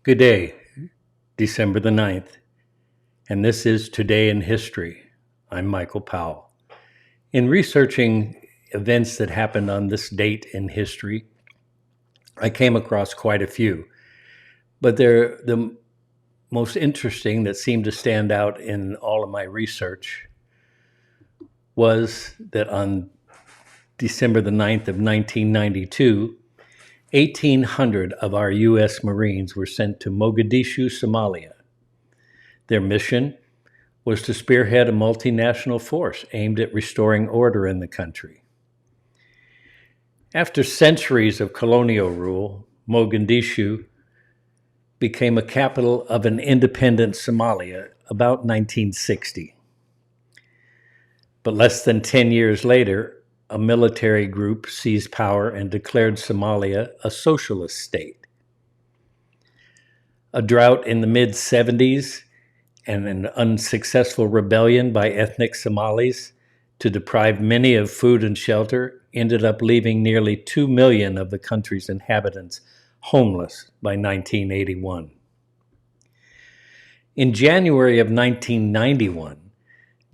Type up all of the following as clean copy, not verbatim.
Good day, December the 9th, and this is Today in History. I'm Michael Powell. In researching events that happened on this date in history, I came across quite a few, but they're the most interesting that seemed to stand out in all of my research was that on December the 9th of 1992, 1,800 of our U.S. Marines were sent to Mogadishu, Somalia. Their mission was to spearhead a multinational force aimed at restoring order in the country. After centuries of colonial rule, Mogadishu became a capital of an independent Somalia about 1960. But less than 10 years later, a military group seized power and declared Somalia a socialist state. A drought in the mid-70s and an unsuccessful rebellion by ethnic Somalis to deprive many of food and shelter ended up leaving nearly 2 million of the country's inhabitants homeless by 1981. In January of 1991,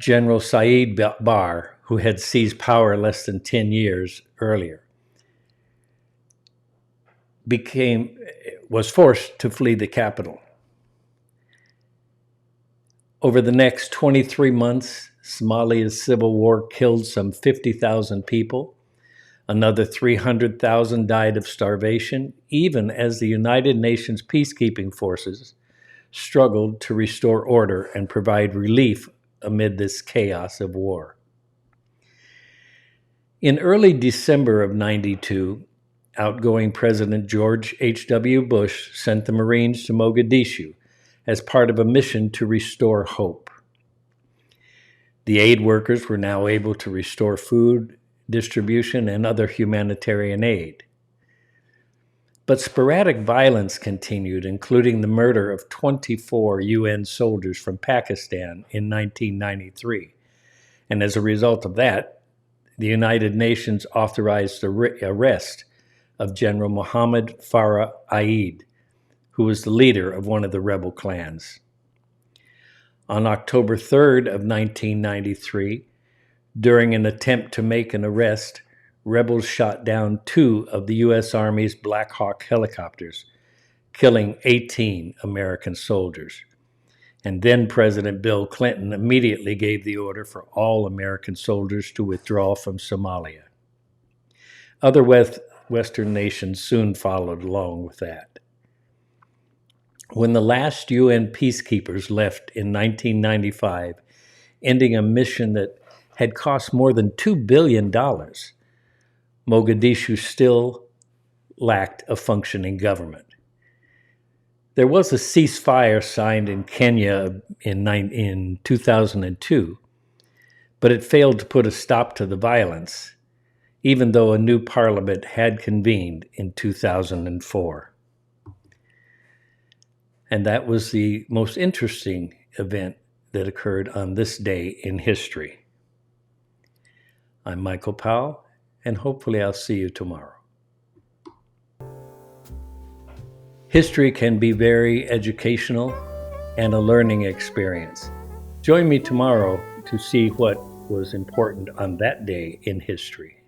General Saeed Barre, who had seized power less than 10 years earlier, was forced to flee the capital. Over the next 23 months, Somalia's civil war killed some 50,000 people. Another 300,000 died of starvation, even as the United Nations peacekeeping forces struggled to restore order and provide relief amid this chaos of war. In early December of '92, outgoing President George H.W. Bush sent the Marines to Mogadishu as part of a mission to restore hope. The aid workers were now able to restore food distribution and other humanitarian aid. But sporadic violence continued, including the murder of 24 UN soldiers from Pakistan in 1993. And as a result of that, the United Nations authorized the arrest of General Mohammed Farah Aid, who was the leader of one of the rebel clans. On October 3rd of 1993, during an attempt to make an arrest, rebels shot down 2 of the U.S. Army's Black Hawk helicopters, killing 18 American soldiers. And then President Bill Clinton immediately gave the order for all American soldiers to withdraw from Somalia. Other Western nations soon followed along with that. When the last UN peacekeepers left in 1995, ending a mission that had cost more than $2 billion, Mogadishu still lacked a functioning government. There was a ceasefire signed in Kenya in 2002, but it failed to put a stop to the violence, even though a new parliament had convened in 2004. And that was the most interesting event that occurred on this day in history. I'm Michael Powell, and hopefully I'll see you tomorrow. History can be very educational and a learning experience. Join me tomorrow to see what was important on that day in history.